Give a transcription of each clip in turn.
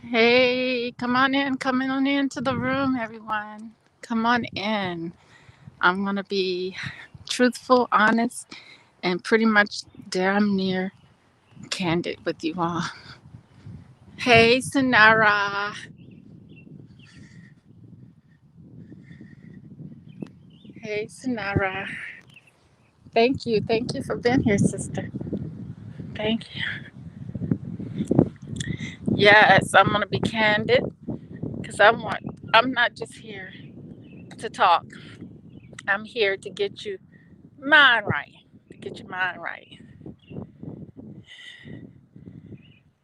Hey, come on into the room, everyone. Come on in. I'm going to be truthful, honest, and pretty much damn near candid with you all. Hey, Sonara. Hey, Sonara. Thank you. Thank you for being here, sister. Thank you. Yes, I'm going to be candid because I'm not just here to talk. I'm here to get you mind right. To get your mind right.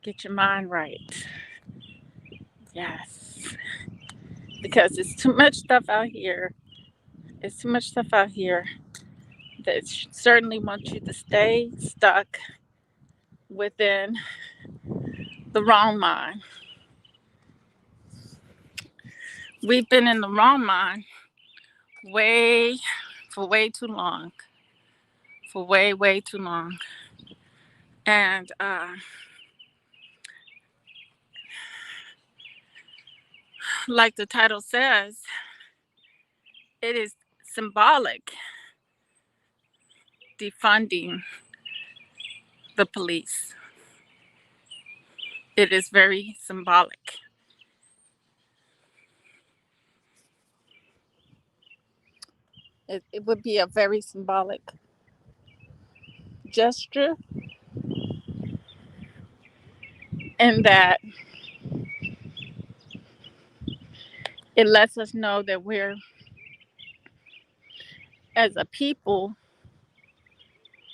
Get your mind right. Yes. Because it's too much stuff out here. It's too much stuff out here that certainly wants you to stay stuck within the wrong mind. We've been in the wrong mind way for way too long. For way, way too long. And like the title says, it is symbolic defunding the police. It is very symbolic. It would be a very symbolic gesture in that it lets us know that we're, as a people,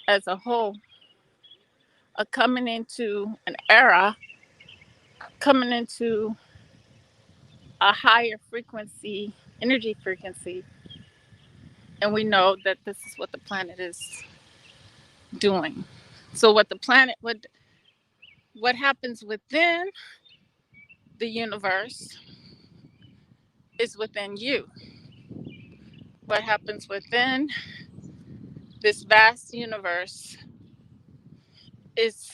as a whole, are coming into an era, coming into a higher frequency, energy frequency, and we know that this is what the planet is doing. So what happens within the universe is within you. What happens within this vast universe is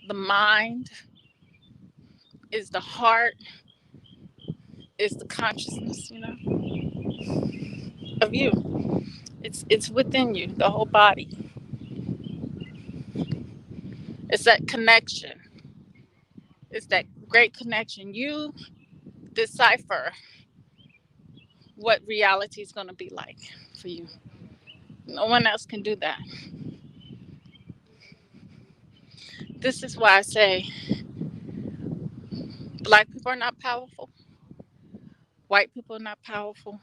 the mind, is the heart, is the consciousness, of you. It's within you, the whole body. It's that connection. It's that great connection. You decipher what reality is going to be like for you. No one else can do that. This is why I say Black people are not powerful, white people are not powerful,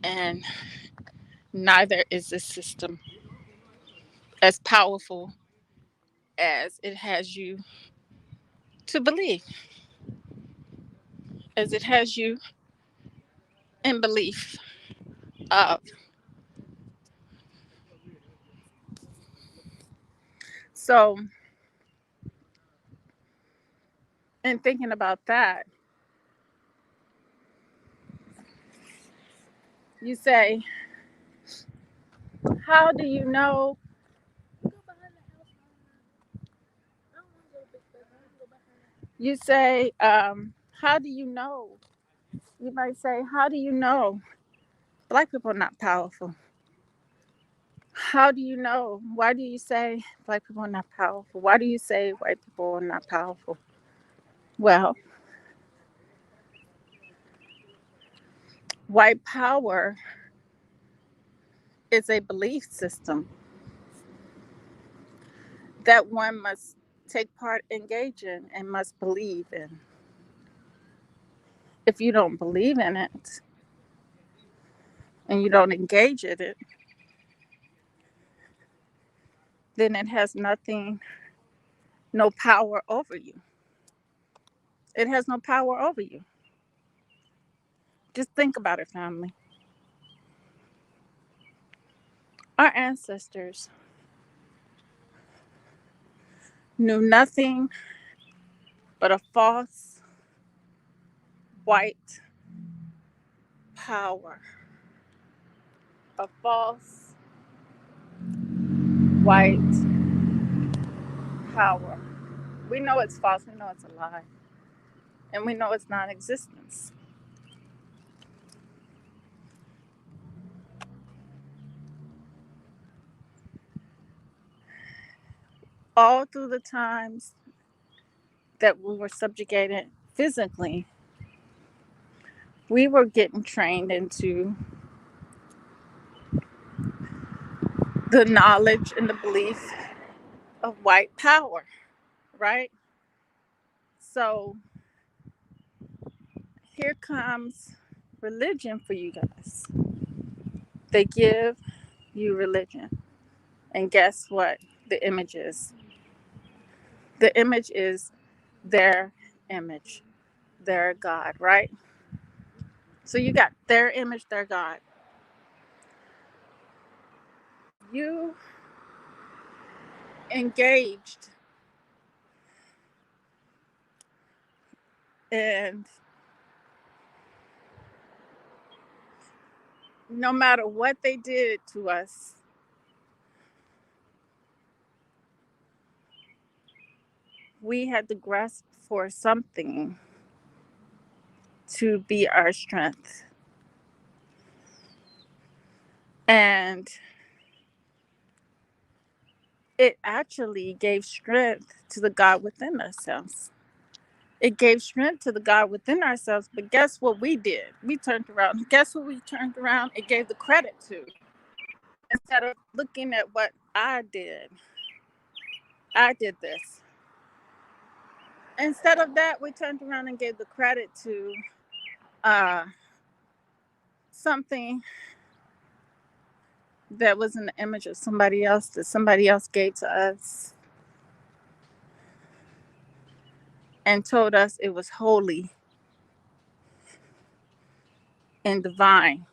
and neither is this system as powerful as it has you to believe, as it has you in belief of. So, in thinking about that, you say, how do you know? You say, how do you know? You might say, how do you know Black people are not powerful? How do you know? Why do you say Black people are not powerful? Why do you say white people are not powerful? Well, white power is a belief system that one must take part, engage in, and must believe in. If you don't believe in it and you don't engage in it, then it has no power over you. It has no power over you. Just think about it, family. Our ancestors knew nothing but a false white power. A false white power. We know it's false. We know it's a lie. and we know it's non-existence. All through the times that we were subjugated physically, we were getting trained into the knowledge and the belief of white power, right? So here comes religion for you guys. They give you religion. And guess what? The image is. The image is their image, their God, right? So you got their image, their God. You engaged, and no matter what they did to us, we had to grasp for something to be our strength. And it actually gave strength to the God within ourselves. It gave strength to the God within ourselves. But guess what we did? We turned around. Guess what we turned around? It gave the credit to. Instead of looking at what I did this. Instead of that, we turned around and gave the credit to something that was in the image of somebody else, that somebody else gave to us, and told us it was holy and divine,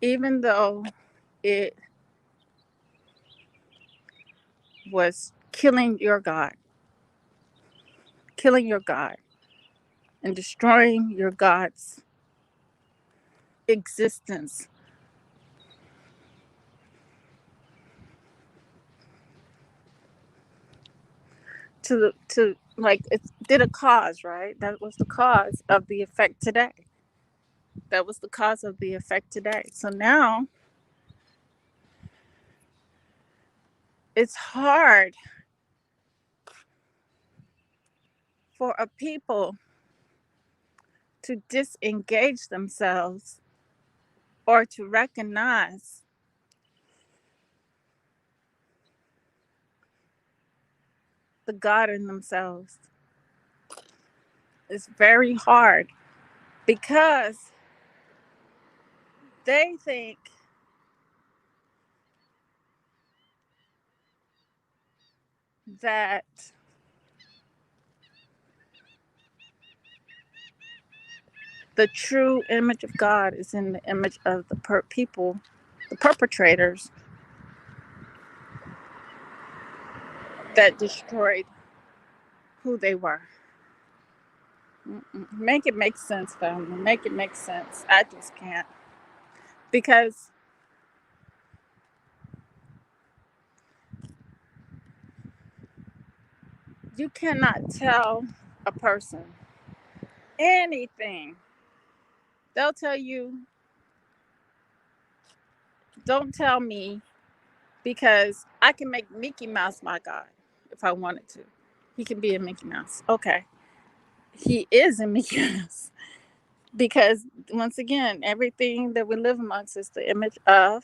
even though it was killing your God, and destroying your God's existence. To like, it did a cause, right? That was the cause of the effect today. That was the cause of the effect today. So now it's hard for a people to disengage themselves or to recognize the God in themselves. It's very hard because they think that the true image of God is in the image of the people, the perpetrators that destroyed who they were. Make it make sense, family. Make it make sense. I just can't. Because you cannot tell a person anything. They'll tell you, don't tell me, because I can make Mickey Mouse my God if I wanted to. He can be a Mickey Mouse. Okay. He is a Mickey Mouse. Because once again, everything that we live amongst is the image of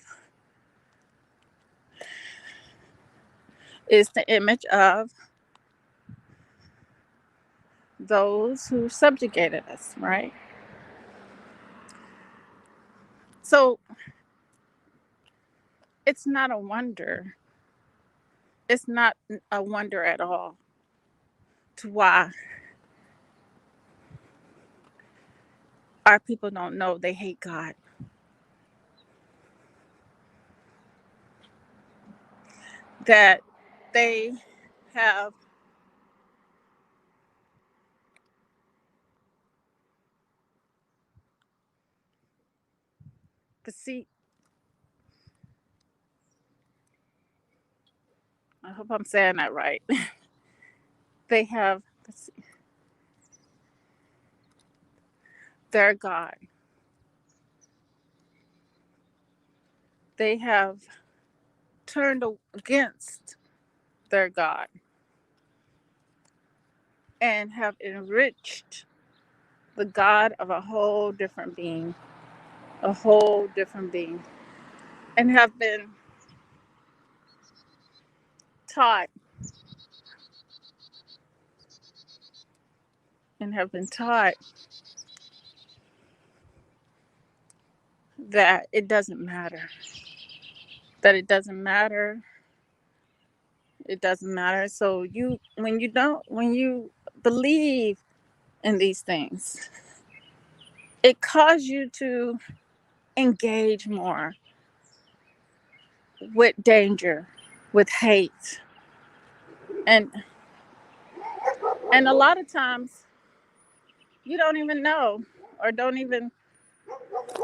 those who subjugated us, right? So it's not a wonder. It's not a wonder at all to why our people don't know they hate God. That they have the seat. I hope I'm saying that right. They have their God. They have turned against their God and have enriched the God of a whole different being, and have been taught taught that it doesn't matter, that it doesn't matter, it doesn't matter. So when you believe in these things, it causes you to engage more with danger, with hate, and a lot of times you don't even know or don't even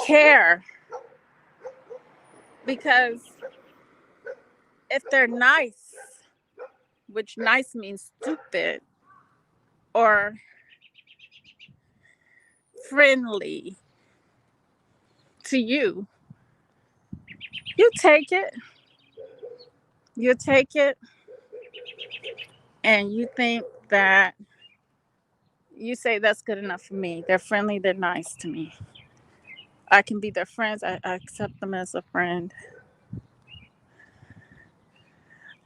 care, because if they're nice, which nice means stupid, or friendly to you, you take it. You take it and you think that you say that's good enough for me. They're friendly, they're nice to me. I can be their friends. I accept them as a friend.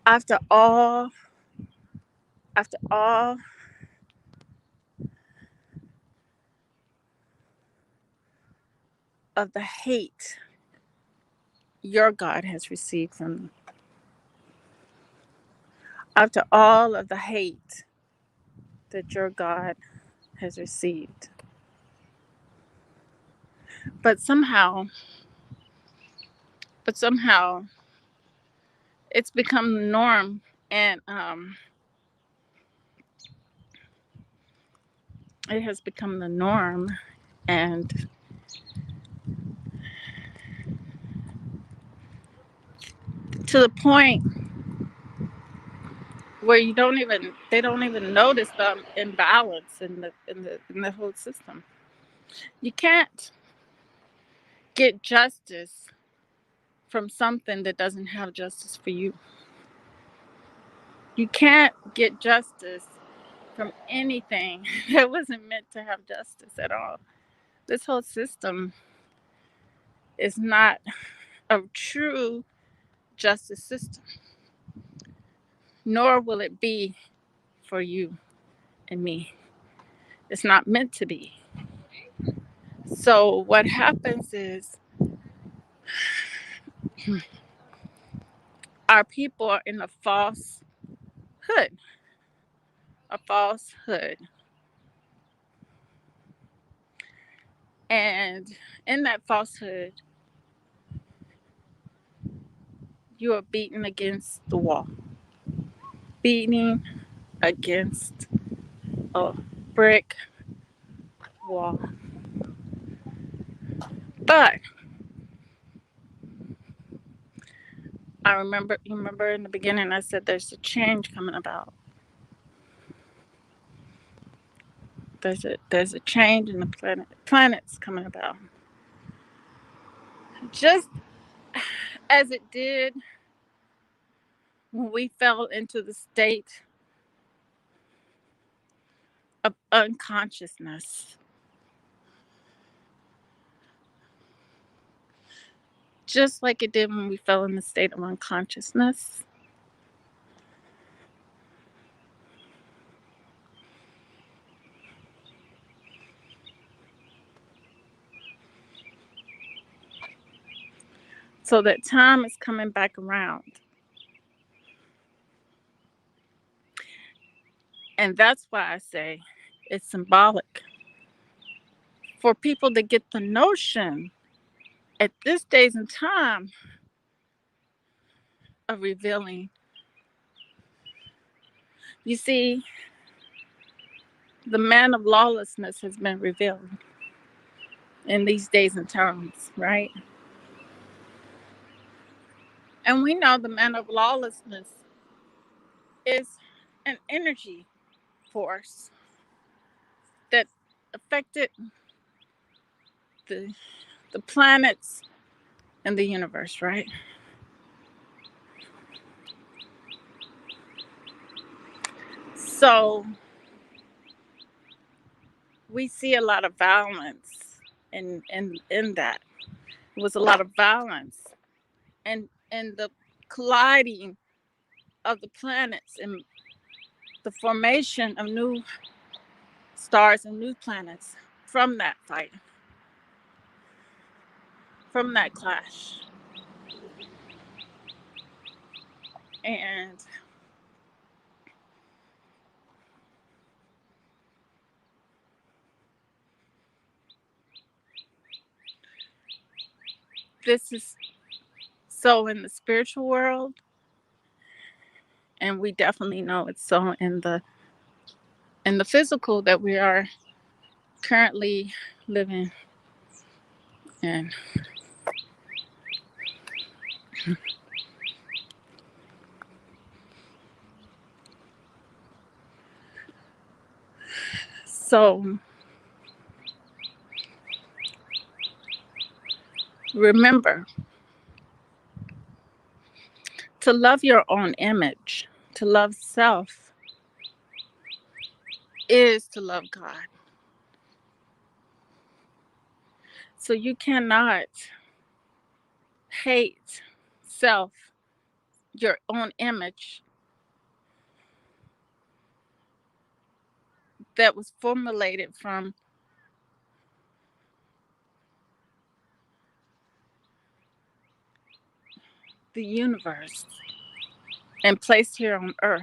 After all, after all of the hate your God has received from them, after all of the hate that your God has received. But somehow, but somehow, it's become the norm, and it has become the norm, and to the point where they don't even notice the imbalance in the whole system. You can't get justice from something that doesn't have justice for you. You can't get justice from anything that wasn't meant to have justice at all. This whole system is not a true justice system, nor will it be for you and me. It's not meant to be. So what happens is our people are in a falsehood. And in that falsehood, you are beating against the wall, beating against a brick wall. But you remember in the beginning, I said there's a change coming about. There's a change in the planet's coming about. Just as it did when we fell into the state of unconsciousness. Just like it did when we fell in the state of unconsciousness. So that time is coming back around. And that's why I say it's symbolic. For people to get the notion at this days and time of revealing. You see, the man of lawlessness has been revealed in these days and times, right? And we know the man of lawlessness is an energy force that affected the planets in the universe, right? So we see a lot of violence in that. It was a lot of violence and the colliding of the planets and the formation of new stars and new planets from that fight, from that clash. And this is so in the spiritual world, and we definitely know it's so in the physical that we are currently living in. So remember to love your own image, to love self is to love God. So you cannot hate self, your own image that was formulated from the universe and placed here on earth.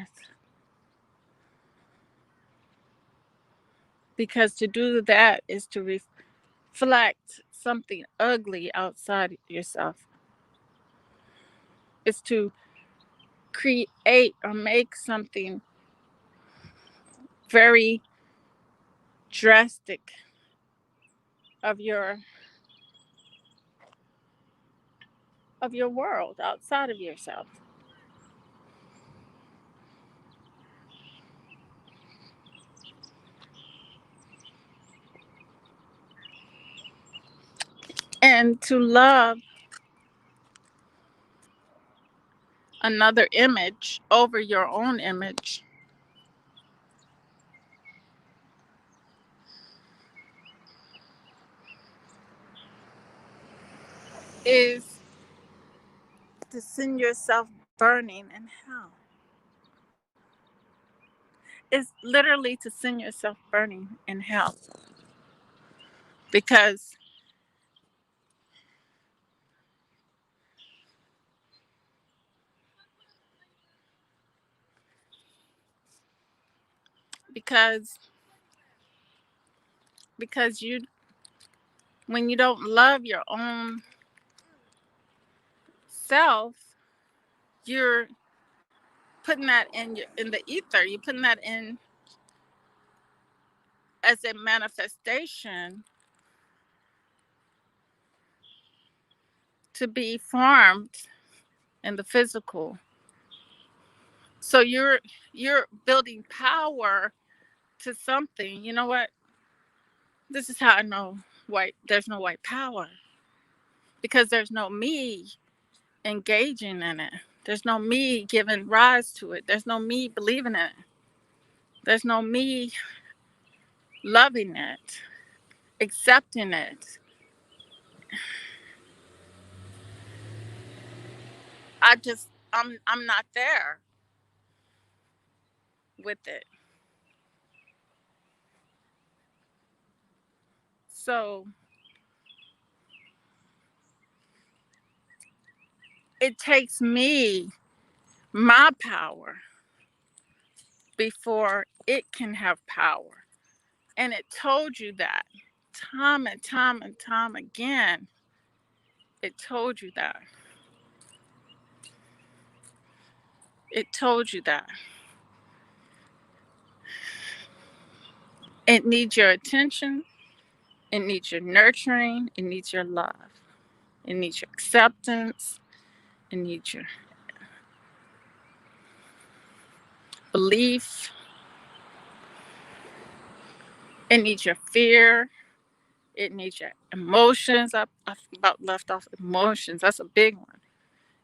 Because to do that is to reflect something ugly outside yourself. It's to create or make something very drastic of your world outside of yourself. And to love another image over your own image is to send yourself burning in hell. It's literally to send yourself burning in hell. Because because you, when you don't love your own self, you're putting that in the ether. You're putting that in as a manifestation to be formed in the physical. So you're building power to something. You know what? This is how I know there's no white power, because there's no me engaging in it. There's no me giving rise to it. There's no me believing in it. There's no me loving it, accepting it. I'm not there with it. So it takes me, my power, before it can have power. And it told you that time and time and time again. It told you that. It told you that. It needs your attention. It needs your nurturing. It needs your love. It needs your acceptance. It needs your belief. It needs your fear. It needs your emotions. I about left off emotions. That's a big one.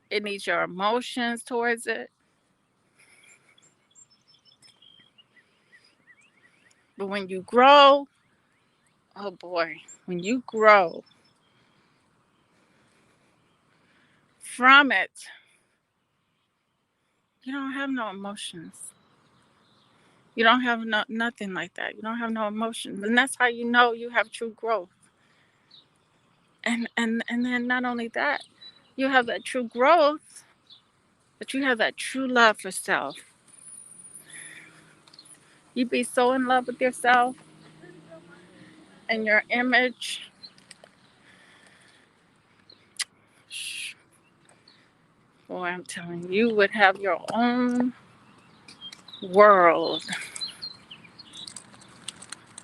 It needs your emotions towards it. But when you grow, oh boy, when you grow from it, you don't have no emotions. You don't have nothing like that. You don't have no emotions. And that's how you know you have true growth. And then not only that, you have that true growth, but you have that true love for self. You be so in love with yourself and your image. Boy, I'm telling you, you would have your own world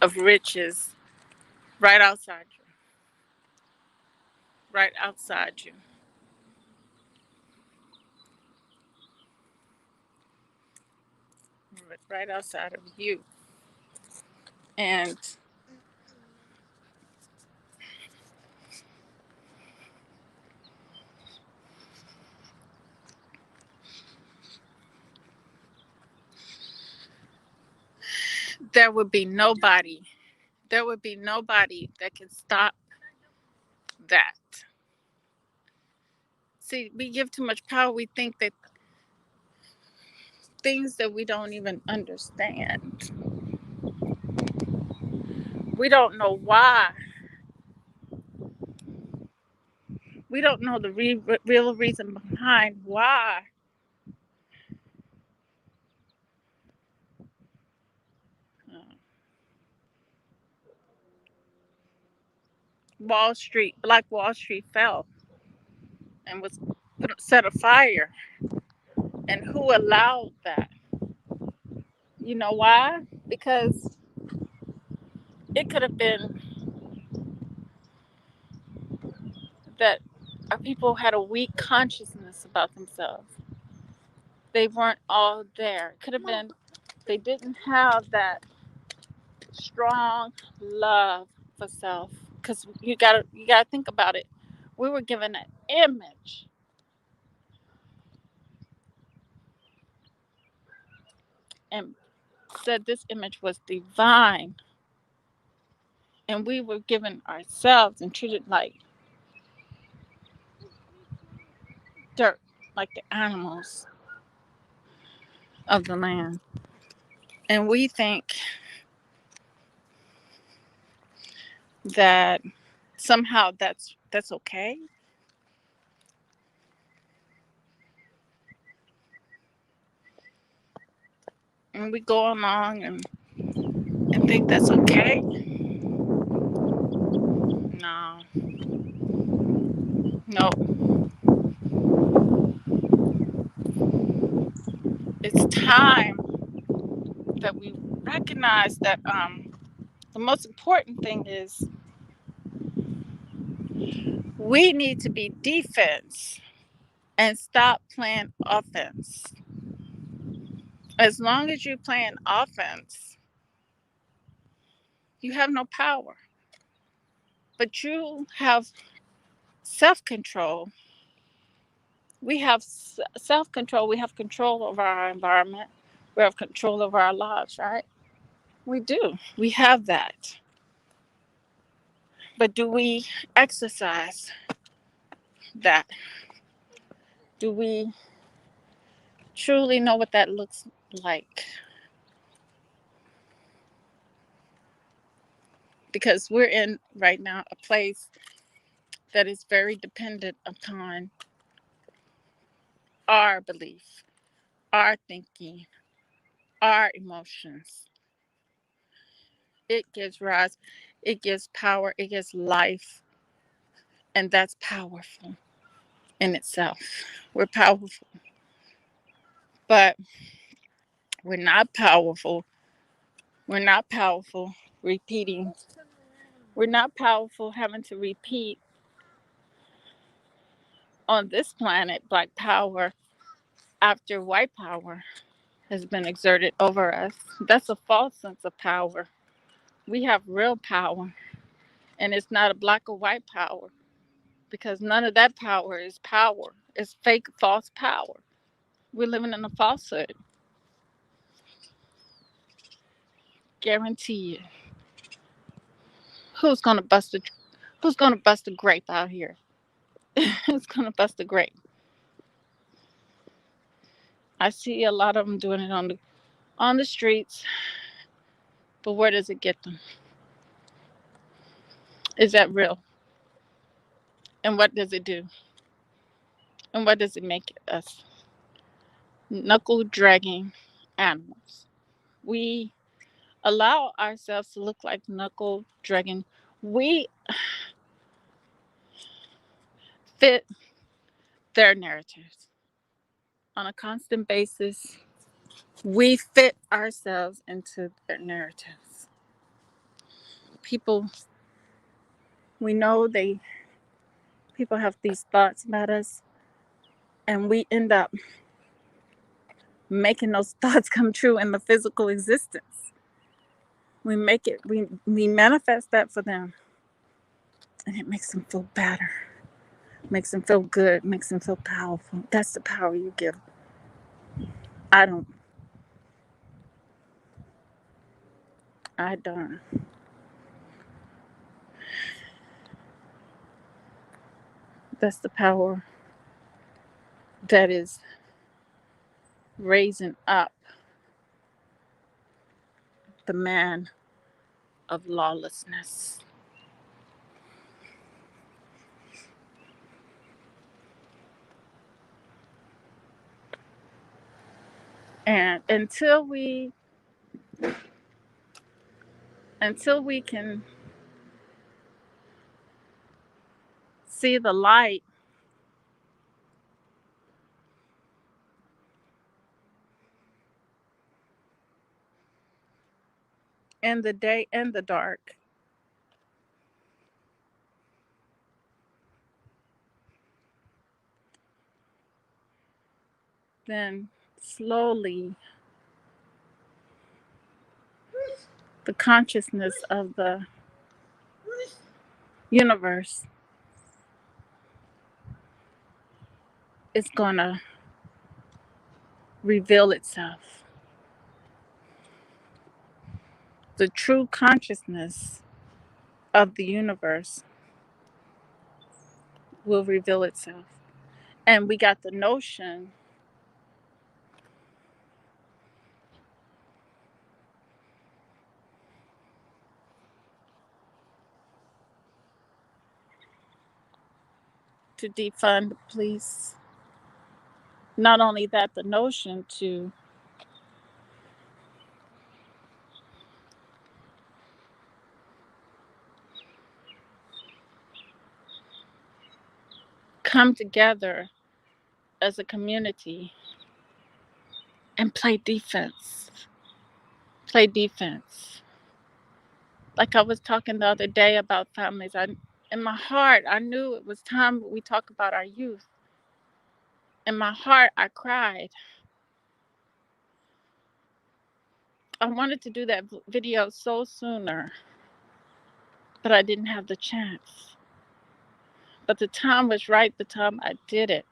of riches right outside you. Right outside you. Right outside of you. And there would be nobody, that can stop that. See, we give too much power. We think that things that we don't even understand. We don't know why. We don't know the real reason behind why uh, Black Wall Street fell and was set afire. And who allowed that? You know why? Because it could have been that our people had a weak consciousness about themselves. They weren't all there. It could have been they didn't have that strong love for self. Because you gotta think about it. We were given an image, and said this image was divine, and we were given ourselves and treated like dirt, like the animals of the land. And we think that somehow that's okay. And we go along and think that's okay. No, no. It's time that we recognize that the most important thing is we need to be defense and stop playing offense. As long as you're playing offense, you have no power. But you have self control. We have self control. We have control over our environment. We have control over our lives, right? We do. We have that. But do we exercise that? Do we truly know what that looks like? Because we're in right now a place that is very dependent upon our belief, our thinking, our emotions. It gives rise, it gives power, it gives life, and that's powerful in itself. We're powerful, but we're not powerful. We're not powerful repeating. We're not powerful having to repeat on this planet black power after white power has been exerted over us. That's a false sense of power. We have real power, And it's not a black or white power, because none of that power is power. It's fake, false power. We're living in a falsehood. Guarantee you. Who's gonna bust a Who's gonna bust a grape out here? Who's gonna bust a grape? I see a lot of them doing it on the streets, but where does it get them? Is that real? And what does it do? And what does it make us? Knuckle dragging animals. We allow ourselves to look like knuckle dragging. We fit their narratives on a constant basis. We fit ourselves into their narratives. People, we know people have these thoughts about us, and we end up making those thoughts come true in the physical existence. We manifest that for them, and it makes them feel better, makes them feel good, makes them feel powerful. That's the power you give. I don't. I don't. That's the power that is raising up the man of lawlessness. And until we can see the light in the day and the dark, then slowly the consciousness of the universe is going to reveal itself. The true consciousness of the universe will reveal itself. And we got the notion to defund the police. Not only that, the notion to come together as a community and play defense. Play defense. Like I was talking the other day about families. In my heart, I knew it was time we talk about our youth. In my heart, I cried. I wanted to do that video so sooner, but I didn't have the chance. But the time was right, the time I did it.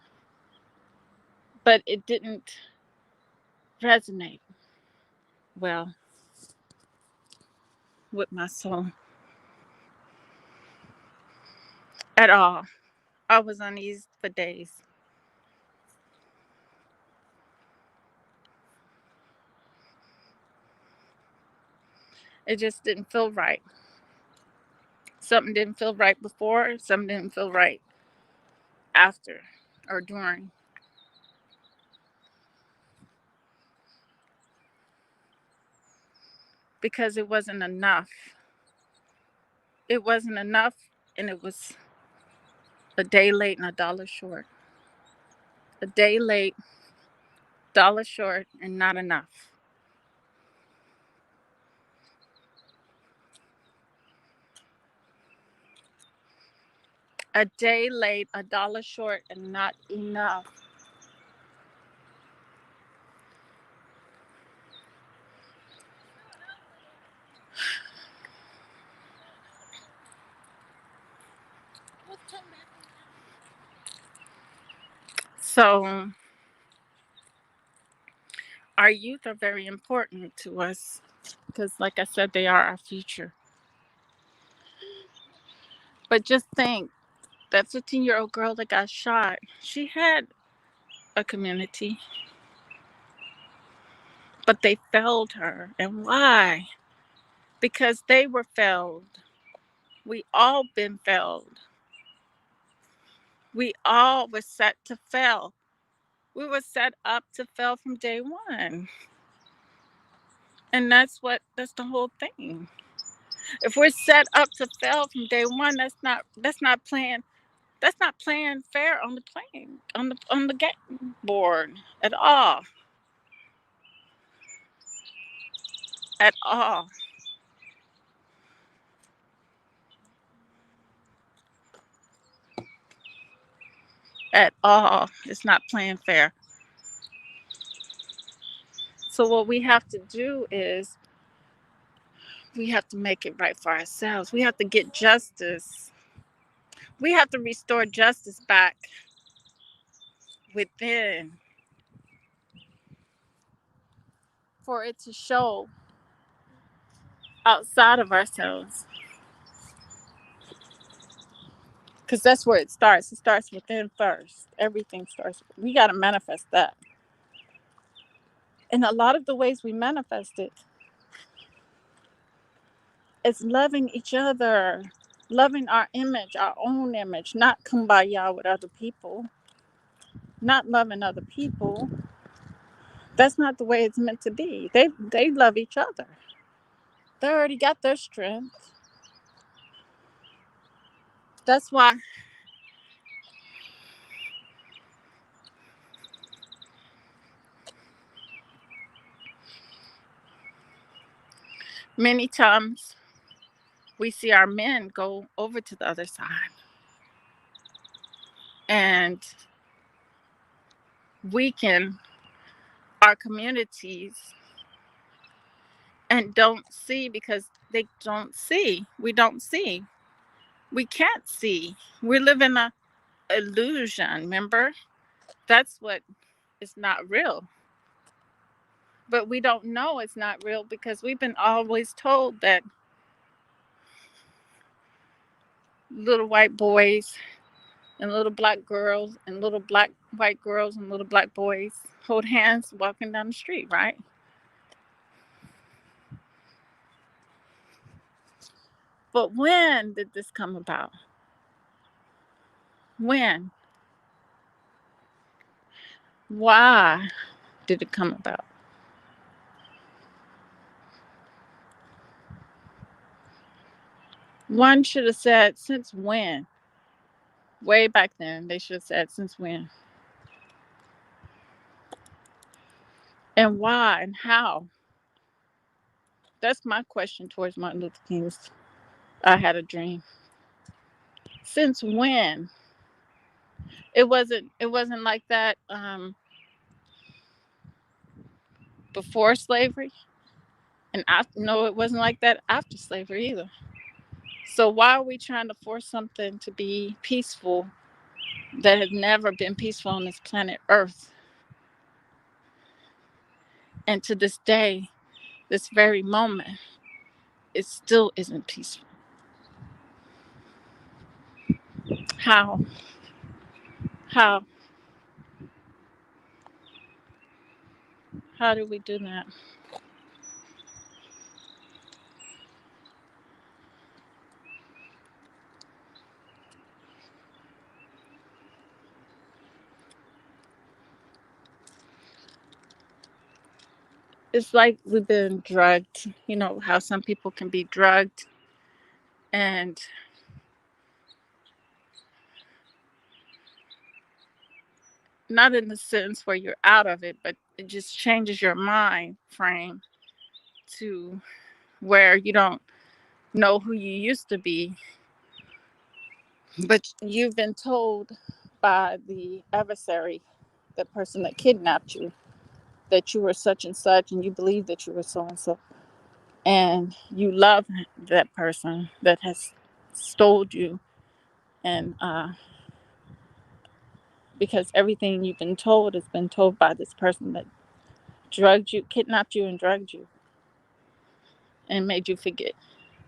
But it didn't resonate well with my soul at all. I was uneasy for days. It just didn't feel right. Something didn't feel right before, something didn't feel right after or during. Because it wasn't enough. It wasn't enough, and it was a day late and a dollar short. A day late, dollar short, and not enough. A day late, a dollar short, and not enough. So our youth are very important to us because, like I said, they are our future. But just think, that 15-year-old girl that got shot, she had a community, but they failed her. And why? Because they were failed. We all been failed. We all were set to fail. We were set up to fail from day one. And that's the whole thing. If we're set up to fail from day one, that's not playing fair on the game board at all. At all. At all. It's not playing fair. So what we have to do is we have to make it right for ourselves. We have to get justice. We have to restore justice back within for it to show outside of ourselves. Because that's where it starts. It starts within first. Everything starts. We got to manifest that. And a lot of the ways we manifest it is loving each other, loving our image, our own image, not kumbaya with other people, not loving other people. That's not the way it's meant to be. They love each other. They already got their strength. That's why many times we see our men go over to the other side and weaken our communities and don't see because they don't see. We don't see. We can't see. We live in a illusion, remember? That's what is not real. But we don't know it's not real because we've been always told that little white boys and little black girls and little black white girls and little black boys hold hands walking down the street, right? But when did this come about? When? Why did it come about? One should have said, since when? Way back then, they should have said, since when? And why and how? That's my question towards Martin Luther King's I Had a Dream. Since when? It wasn't like that before slavery. And after, no, it wasn't like that after slavery either. So why are we trying to force something to be peaceful that has never been peaceful on this planet Earth? And to this day, this very moment, it still isn't peaceful. How? How? How do we do that? It's like we've been drugged. You know how some people can be drugged and not in the sense where you're out of it, but it just changes your mind frame to where you don't know who you used to be, but you've been told by the adversary, the person that kidnapped you, that you were such and such, and you believe that you were so and so, and you love that person that has stole you and because everything you've been told has been told by this person that drugged you, kidnapped you, and drugged you, and made you forget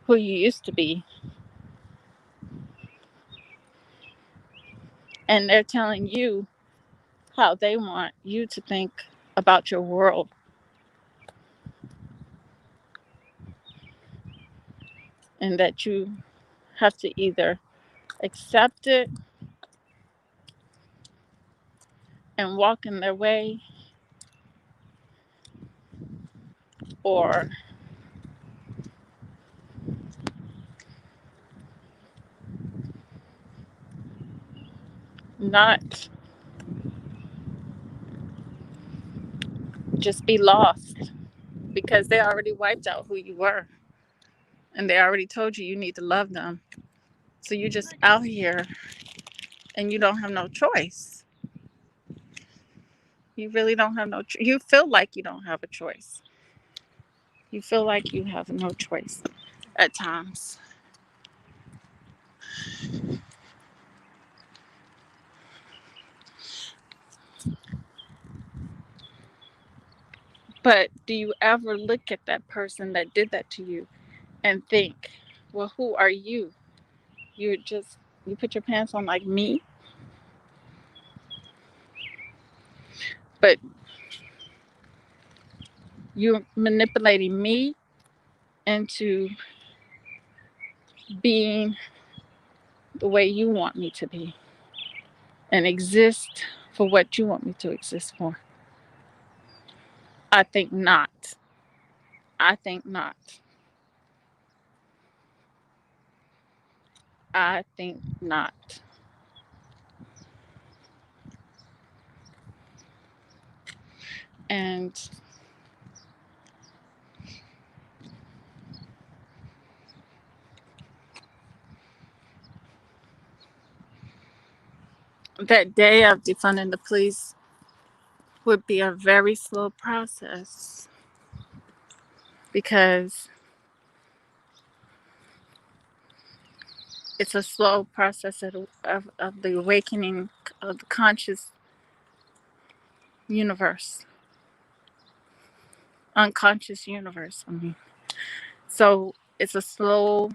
who you used to be. And they're telling you how they want you to think about your world. And that you have to either accept it and walk in their way, or not, just be lost, because they already wiped out who you were, and they already told you you need to love them. So you're just out here and you don't have no choice. You really don't have no you feel like you don't have a choice. You feel like you have no choice at times. But do you ever look at that person that did that to you and think, well, who are you? You're just, you put your pants on like me, but you're manipulating me into being the way you want me to be and exist for what you want me to exist for. I think not. I think not. I think not. And that day of defunding the police would be a very slow process, because it's a slow process of the awakening of the conscious universe, unconscious universe. I mean, so it's a slow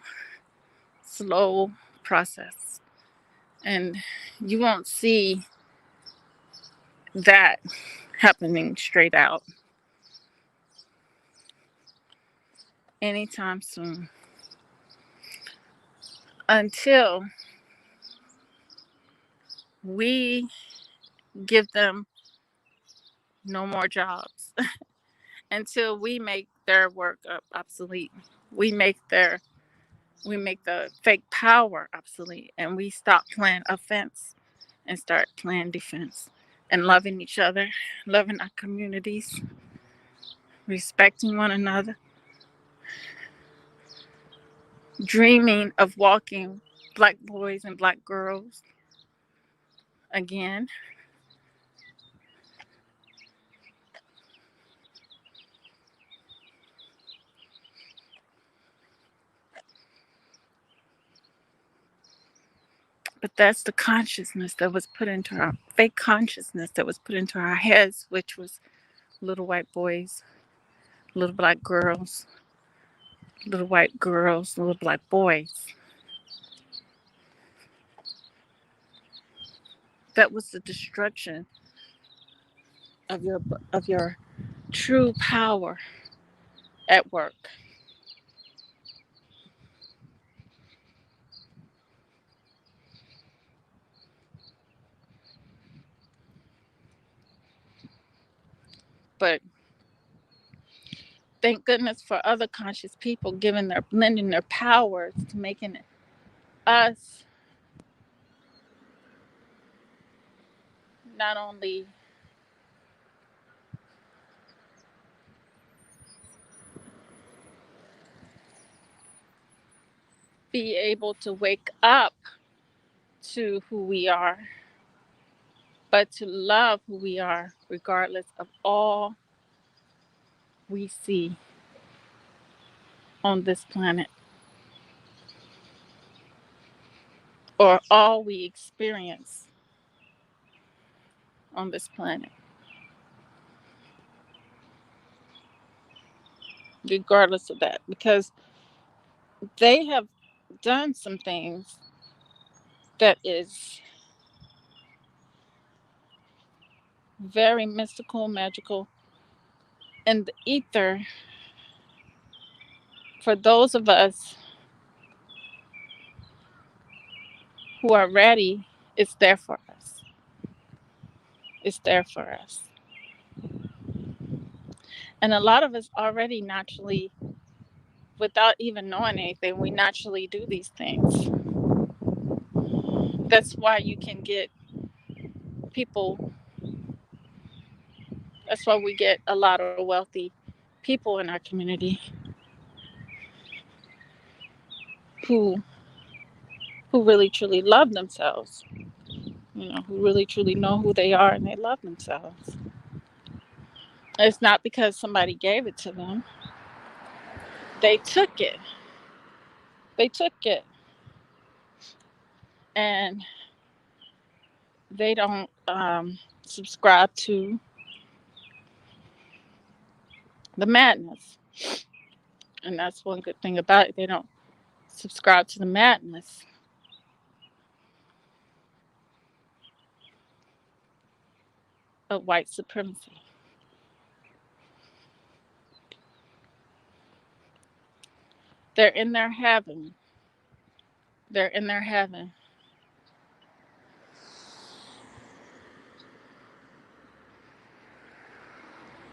process, and you won't see that happening straight out anytime soon, until we give them no more jobs, until we make their work obsolete. We make their we make the fake power obsolete, and we stop playing offense and start playing defense, and loving each other, loving our communities, respecting one another, dreaming of walking black boys and black girls again. But that's the consciousness that was put into our fake consciousness that was put into our heads, which was little white boys, little black girls, little white girls, little black boys. That was the destruction of your true power at work. But thank goodness for other conscious people giving their blending their powers to making us not only be able to wake up to who we are, but to love who we are, regardless of all we see on this planet, or all we experience on this planet, regardless of that, because they have done some things that is very mystical, magical, and the ether for those of us who are ready. It's there for us. It's there for us. And a lot of us already naturally, without even knowing anything, we naturally do these things. That's why you can get people, that's why we get a lot of wealthy people in our community who really truly love themselves, who really truly know who they are and they love themselves. It's not because somebody gave it to them. They took it. They took it. And they don't subscribe to the madness. And that's one good thing about it. They don't subscribe to the madness of white supremacy. They're in their heaven. They're in their heaven.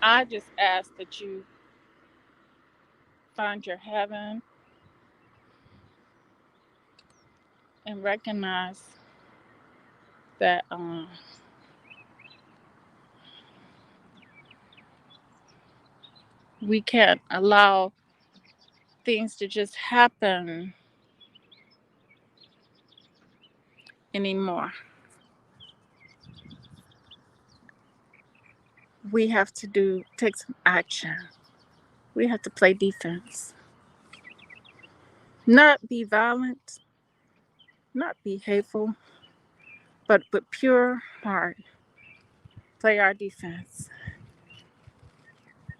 I just ask that you find your heaven and recognize that we can't allow things to just happen anymore. We have to take some action. We have to play defense. Not be violent, not be hateful, but with pure heart, play our defense.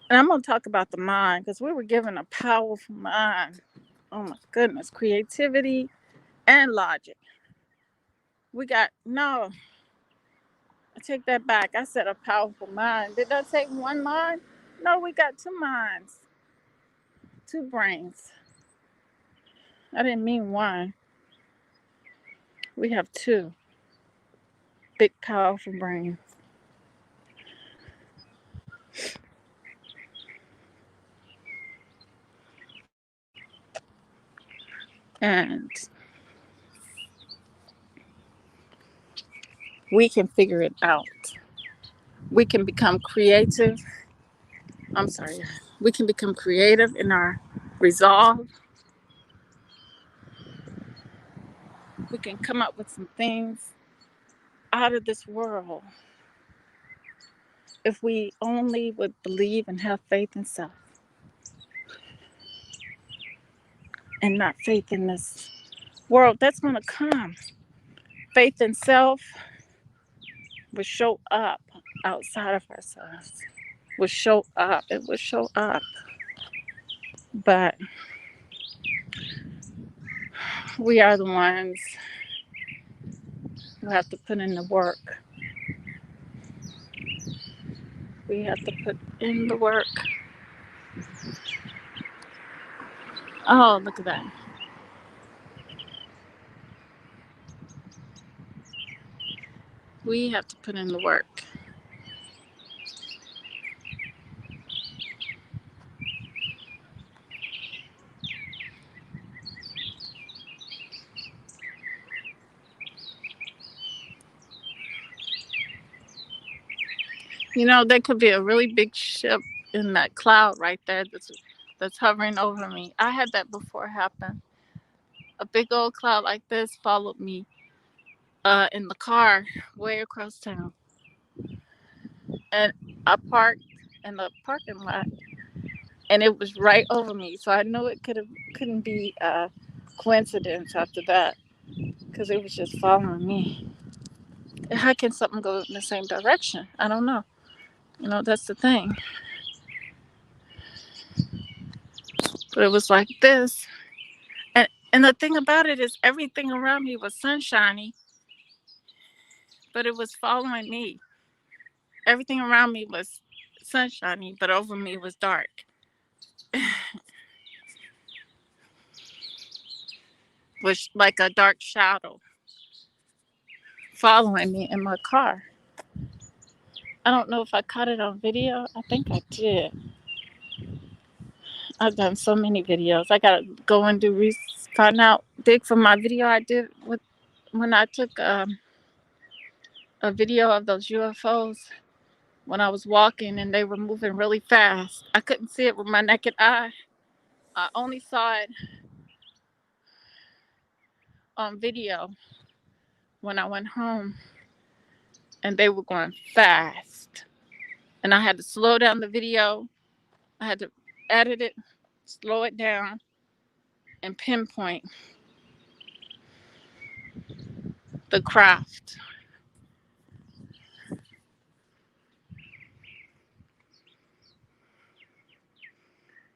And I'm going to talk about the mind because we were given a powerful mind. Oh my goodness, creativity and logic. No, I take that back. I said a powerful mind. Did I say one mind? No, we got two minds, two brains. I didn't mean one. We have two big, powerful brains. And we can figure it out. We can become creative. I'm sorry. We can become creative in our resolve. We can come up with some things out of this world if we only would believe and have faith in self and not faith in this world that's going to come. Faith in self will show up outside of ourselves. Will show up. It will show up. But we are the ones who have to put in the work. We have to put in the work. Oh, look at that. We have to put in the work. There could be a really big ship in that cloud right there that's hovering over me. I had that before happen. A big old cloud like this followed me in the car way across town. And I parked in the parking lot and it was right over me. So I knew it couldn't be coincidence after that because it was just following me. How can something go in the same direction? I don't know. That's the thing. But it was like this. And the thing about it is everything around me was sunshiny, but it was following me. Everything around me was sunshiny, but over me was dark. Was like a dark shadow following me in my car. I don't know if I caught it on video. I think I did. I've done so many videos. I gotta go and find out, dig for my video I did when I took a video of those UFOs when I was walking and they were moving really fast. I couldn't see it with my naked eye. I only saw it on video when I went home, and they were going fast. And I had to slow down the video. I had to edit it, slow it down, and pinpoint the craft.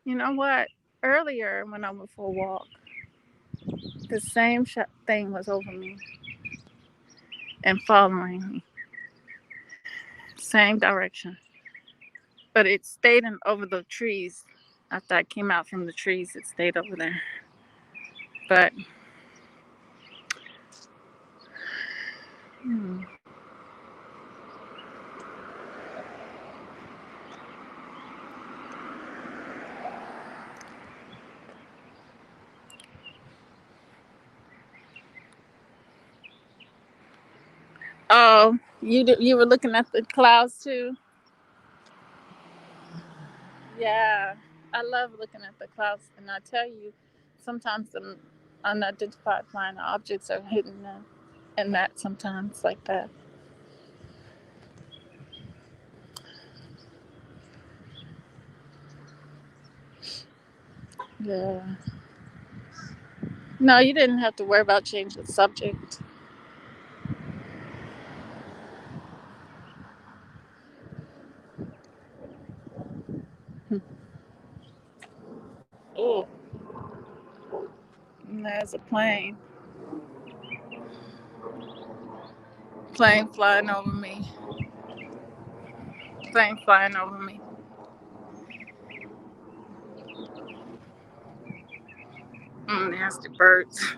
You know what? Earlier, when I went for a walk, the same thing was over me and following me, same direction. But it stayed over the trees. After I came out from the trees, it stayed over there. But hmm. Oh, you were looking at the clouds too? Yeah, I love looking at the clouds, and I tell you, sometimes the unidentified flying objects are hidden in that sometimes like that. Yeah. No, you didn't have to worry about changing the subject. Oh, there's a plane flying over me, plane flying over me. Nasty birds.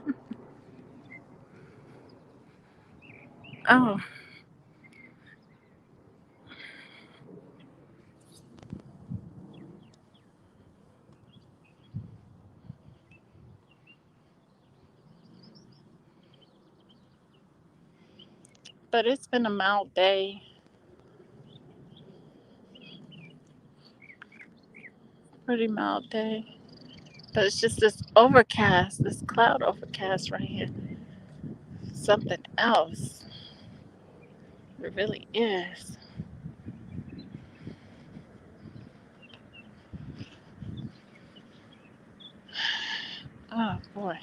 Oh, but it's been a mild day, pretty mild day. But it's just this overcast, this cloud overcast right here. Something else. It really is. Oh boy.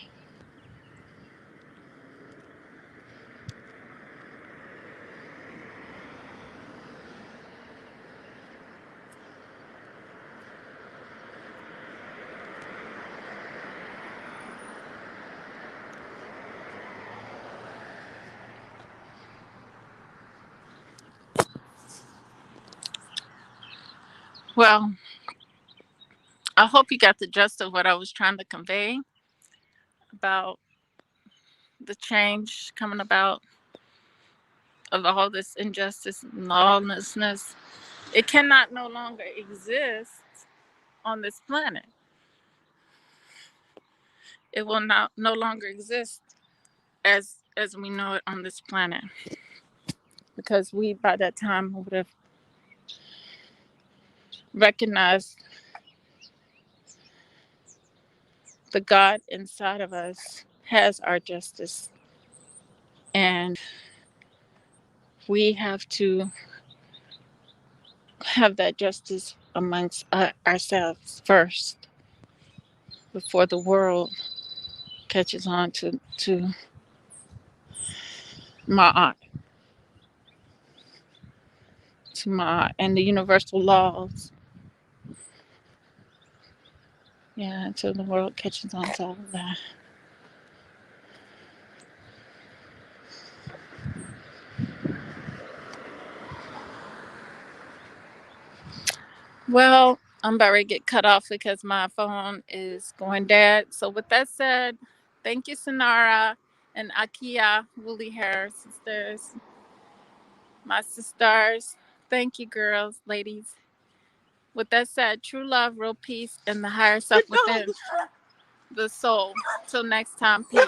Well, I hope you got the gist of what I was trying to convey about the change coming about of all this injustice and lawlessness. It cannot no longer exist on this planet. It will not no longer exist as we know it on this planet, because we by that time would have recognized the God inside of us has our justice, and we have to have that justice amongst ourselves first before the world catches on to Ma'at. to my and the universal laws. Yeah, until the world catches on to all of that. Well, I'm about to get cut off because my phone is going dead. So with that said, thank you, Sonara and Akia Woolly Hair sisters, my sisters. Thank you, girls, ladies. With that said, true love, real peace, and the higher self within the soul. Till next time, peace.